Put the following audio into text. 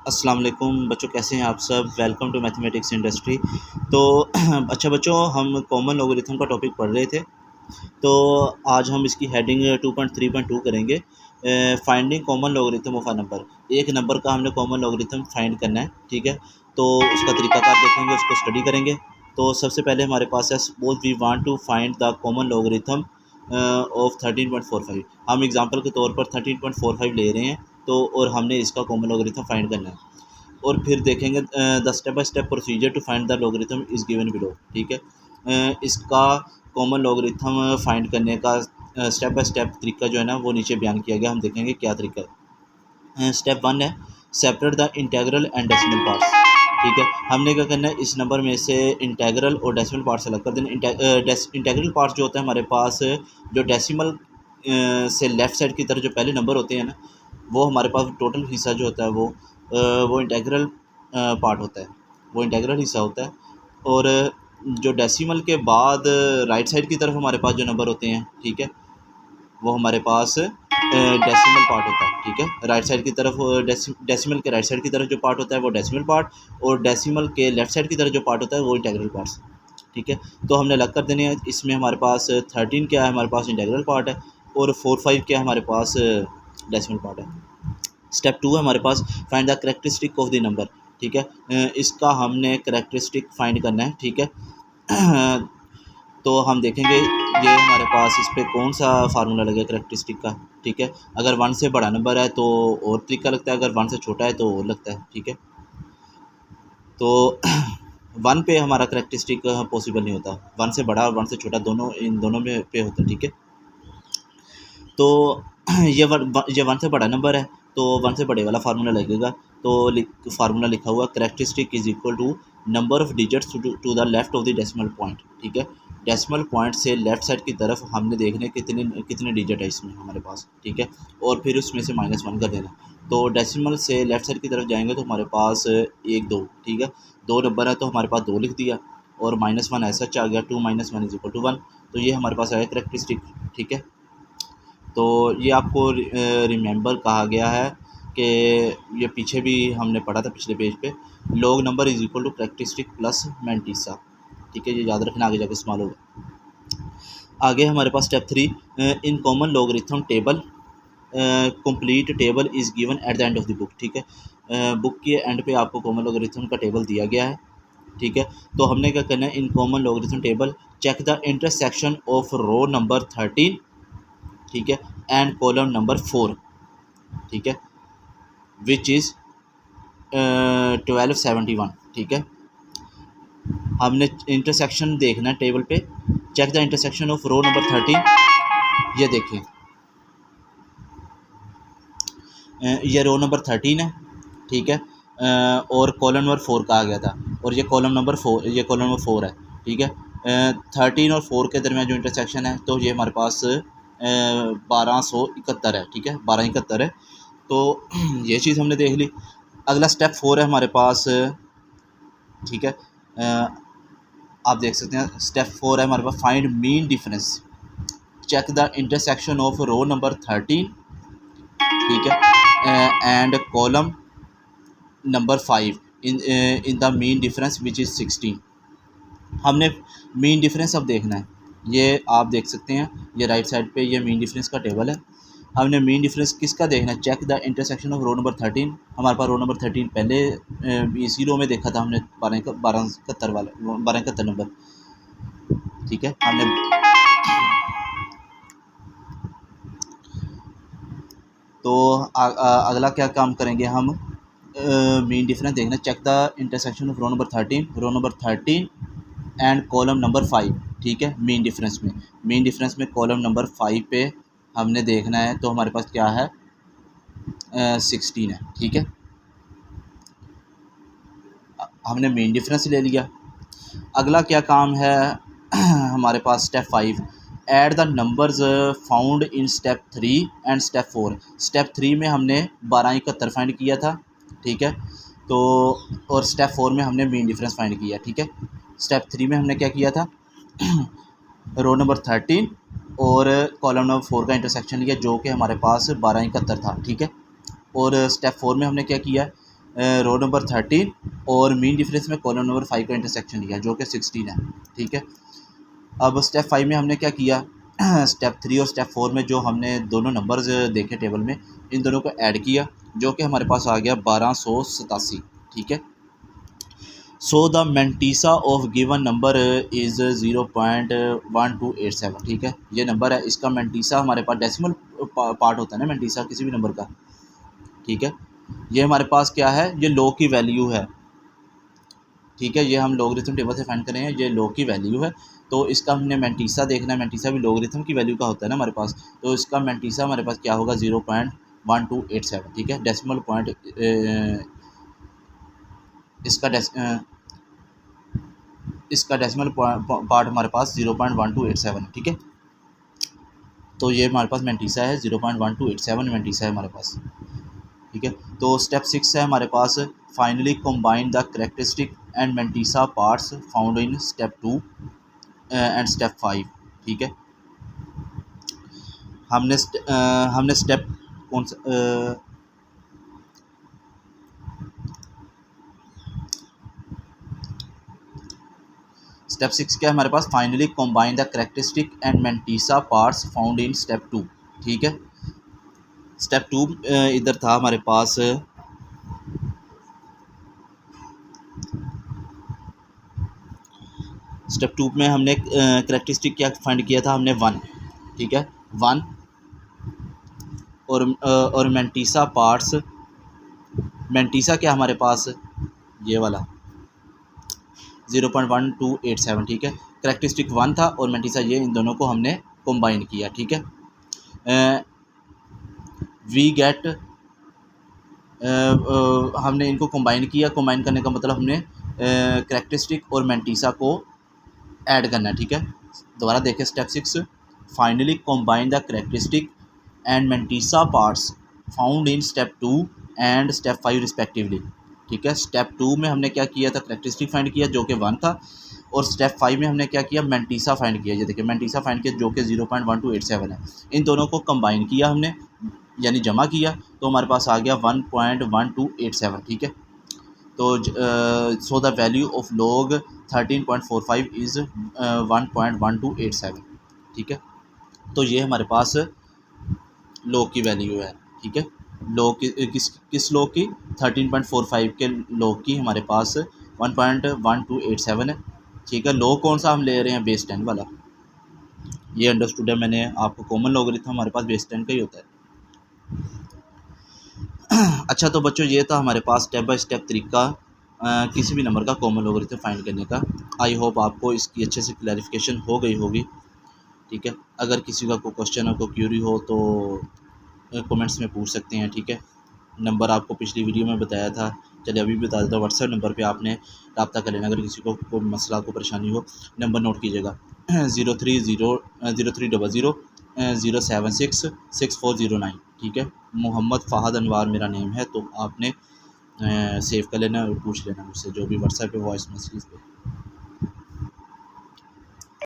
अस्सलाम वालेकुम बच्चों, कैसे हैं आप सब। Welcome to mathematics industry. तो अच्छा बच्चों, हम कॉमन लोगरिथम का टॉपिक पढ़ रहे थे। तो आज हम इसकी हेडिंग 2.3.2 करेंगे, finding common logarithm of a number. एक नंबर का हमने कॉमन लोगरिथम फाइंड करना है, ठीक है। तो उसका तरीकाकार देखेंगे, उसको स्टडी करेंगे। तो सबसे पहले हमारे पास है, suppose we want to find the common logarithm of 13.45। हम एग्जांपल के तौर पर 13.45 ले रहे हैं, तो और हमने इसका कॉमन लोगरिथम फाइंड करना है। और फिर देखेंगे the step by step procedure to find the logarithm is given below, ठीक है। इसका कॉमन लोगरिथम फाइंड करने का स्टेप बाय स्टेप तरीका जो है ना, वो नीचे बयान किया गया। हम देखेंगे क्या तरीका है। स्टेप 1 है separate the integral and decimal parts, ठीक है। हमने क्या करना है, इस नंबर में से इंटेग्रल और डेसिमल पार्ट्स अलग कर देना। इंटेग्रल पार्ट्स जो होता है हमारे पास, जो डेसिमल से लेफ़्ट साइड की तरफ जो पहले नंबर होते हैं ना, वो हमारे पास टोटल हिस्सा जो होता है वो इंटेग्रल पार्ट होता है, वो इंटेग्रल हिस्सा होता है। और जो डेसिमल के बाद राइट साइड की तरफ हमारे पास जो नंबर होते हैं, ठीक है, वो हमारे पास डेसिमल पार्ट होता है, ठीक है। राइट साइड की तरफ डेसिमल के राइट साइड की तरफ जो पार्ट होता है वो डेसिमल पार्ट, और डेसिमल के लेफ़्ट साइड की तरफ जो पार्ट होता है वो इंटेग्रल पार्ट्स, ठीक है। तो हमने अलग कर देने हैं। इसमें हमारे पास 13 क्या है, हमारे पास इंटेग्रल पार्ट है, और 4-5 क्या है, हमारे पास डेसिमल पार्ट है। स्टेप 2 है हमारे पास, find the characteristic of the number, ठीक है। इसका हमने करेक्टरिस्टिक फाइंड करना है, ठीक है। तो हम देखेंगे ये हमारे पास इस पर कौन सा फार्मूला लगेगा करेक्टरिस्टिक का, ठीक है। अगर 1 से बड़ा नंबर है तो और तरीका लगता है, अगर 1 से छोटा है तो और लगता है, ठीक है। तो 1 पे हमारा करेक्टरिस्टिक पॉसिबल नहीं होता, 1 से बड़ा और 1 से छोटा दोनों, इन दोनों में पे होता है, ठीक है। तो ये 1 से बड़ा नंबर है, तो 1 से बड़े वाला फार्मूला लगेगा। तो फार्मूला लिखा हुआ characteristic is equal to number of digits to the left of the decimal point, ठीक है। डेसिमल पॉइंट से लेफ़्ट साइड की तरफ हमने देखने कितने कितने डिजिट है इसमें हमारे पास, ठीक है। और फिर उसमें से -1 कर देना। तो डेसिमल से लेफ़्ट साइड की तरफ जाएंगे तो हमारे पास 1 2, ठीक है, 2 नंबर है तो हमारे पास 2 लिख दिया, और -1 ऐसा आ गया, 2 - 1 इज इक्वल टू 1। तो ये हमारे पास आया करेक्टरिस्टिक, ठीक है। तो ये आपको रिमेंबर कहा गया है कि ये पीछे भी हमने पढ़ा था पिछले पेज पे, log number is equal to characteristic plus mantissa, ठीक है। ये याद रखना, आगे जाके इस्तेमाल होगा। आगे हमारे पास step 3, in common logarithm table complete table is given at the end of the book, ठीक है। बुक के एंड पे आपको कॉमन लॉगरिथम का टेबल दिया गया है, ठीक है। तो हमने क्या करना है, in common logarithm table check the intersection of row number 13, ठीक है, एंड कॉलम नंबर 4, ठीक है, विच इज़ 1271, ठीक है। हमने इंटरसेक्शन देखना है टेबल पे, check the intersection of row number 13। ये देखें, ये रो नंबर 13 है, ठीक है। और कॉलम नंबर 4 कहा गया था, और ये कॉलम नंबर 4, ये कॉलम नंबर 4 है, ठीक है। 13 और 4 के दरमियान जो इंटरसेक्शन है, तो ये हमारे पास 1271 है, ठीक है, 1271 है। तो ये चीज़ हमने देख ली। अगला स्टेप 4 है हमारे पास, ठीक है। आप देख सकते हैं स्टेप 4 है हमारे पास, find mean difference, check the intersection of row number 13, ठीक है, and column number 5 in the mean difference which is 16। हमने मीन डिफरेंस अब देखना है। ये आप देख सकते हैं, ये राइट साइड पे ये मीन डिफरेंस का टेबल है। हमने मीन डिफरेंस किसका देखना है, check the intersection of row number 13। हमारे पास रो नंबर 13 पहले इसी रो में देखा था हमने, 1271 वाला, 1271 नंबर, ठीक है। हमने तो अगला क्या काम करेंगे हम, मीन डिफरेंस देखना, check the intersection of row number 13 and column number 5, ठीक है। मीन डिफरेंस में कॉलम नंबर 5 पे हमने देखना है, तो हमारे पास क्या है, 16 है, ठीक है। हमने मीन डिफरेंस ले लिया। अगला क्या काम है हमारे पास, step 5, add the numbers found in step 3 and step 4। Step 3 में हमने 1271 फाइंड किया था, ठीक है। तो और स्टेप 4 में हमने मीन डिफरेंस फाइंड किया, ठीक है। स्टेप 3 में हमने क्या किया था, रो नंबर 13 और कॉलम नंबर 4 का इंटरसेक्शन लिया, जो कि हमारे पास 1271 था, ठीक है। और स्टेप 4 में हमने क्या किया, रो नंबर 13 और मीन डिफरेंस में कॉलम नंबर 5 का इंटरसेक्शन लिया जो कि 16 है। ठीक है, अब स्टेप 5 में हमने क्या किया, स्टेप 3 और स्टेप 4 में जो हमने दोनों नंबर्स देखे टेबल में, इन दोनों को ऐड किया जो कि हमारे पास आ गया 1287। ठीक है, so the mantissa of given number is 0.1287। ठीक है, ये नंबर है, इसका मेंटीसा हमारे पास डेसिमल पार्ट होता है ना मेंटीसा किसी भी नंबर का। ठीक है, ये हमारे पास क्या है, ये लॉग की वैल्यू है। ठीक है, ये हम लॉगरिथम टेबल से फाइंड करें, ये लॉग की वैल्यू है। तो इसका हमने मेंटीसा देखना है, मेंटीसा भी लॉगरिथम की वैल्यू का होता है ना हमारे पास, तो इसका मेंटीसा हमारे पास क्या होगा 0.1287। ठीक है, डेसिमल पॉइंट इसका डेसिमल पार्ट हमारे पास 0.1287 है। ठीक है, तो ये हमारे पास मेंटीसा है 0.1287 मेंटीसा है हमारे पास। ठीक है, तो स्टेप 6 है हमारे पास, finally combine the characteristic and mantissa parts found in step 2 and step 5। ठीक है, हमने स्टेप कौन सा स्टेप 6 क्या है हमारे पास, finally combine the characteristic and mantissa parts found in step 2। ठीक है, स्टेप 2 इधर था हमारे पास, स्टेप 2 में हमने कैरेक्टरिस्टिक क्या फाइंड किया था, हमने 1। ठीक है, 1 और मेंटीसा पार्ट्स, मेंटीसा क्या हमारे पास ये वाला 0.1287। ठीक है, कैरेक्टरिस्टिक 1 था और मेंटीसा ये, इन दोनों को हमने कंबाइन किया। ठीक है, वी गेट हमने इनको कंबाइन किया, कंबाइन करने का मतलब हमने कैरेक्टरिस्टिक और मेंटीसा को ऐड करना है। ठीक है, दोबारा देखें step 6, finally combine the characteristic and mantissa parts found in step 2 and step 5 respectively. ठीक है, स्टेप 2 में हमने क्या किया था, कैरेक्टरिस्टिक फाइंड किया जो कि 1 था, और स्टेप 5 में हमने क्या किया, मेंटीसा फाइंड किया। ये देखिए मेंटीसा फाइंड किया जो कि 0.1287 है। इन दोनों को कंबाइन किया हमने, यानी जमा किया, तो हमारे पास आ गया 1.1287। ठीक है, तो so the value of log 13.45 is 1.1287। ठीक है, तो ये हमारे पास लॉग की वैल्यू है। ठीक है, लॉग की किस लॉग की, 13.45 के लॉग की हमारे पास 1.1287 है। ठीक है, लॉग कौन सा हम ले रहे हैं, बेस 10 वाला। ये अंडरस्टूड है मैंने आपको, कॉमन लॉगरिथम हमारे पास बेस 10 का ही होता है। अच्छा, तो बच्चों ये था हमारे पास स्टेप बाय स्टेप तरीका किसी भी नंबर का कॉमन लॉगरिथम फाइंड करने का। आई होप आपको इसकी अच्छे से क्लैरिफिकेशन हो गई होगी। ठीक है, अगर किसी का कोई क्वेश्चन हो, कोई क्यूरी हो तो कमेंट्स में पूछ सकते हैं। ठीक है, नंबर आपको पिछली वीडियो में बताया था, चलिए अभी भी बता देता हूँ। व्हाट्सएप नंबर पे आपने रब्ता कर लेना, अगर किसी को कोई मसला, को परेशानी हो। नंबर नोट कीजिएगा 03766409। ठीक है, मोहम्मद फ़ाहद अनवार मेरा नेम है, तो आपने सेव कर लेना और पूछ लेना मुझसे जो भी व्हाट्सएप पे वॉइस मैसेज पे।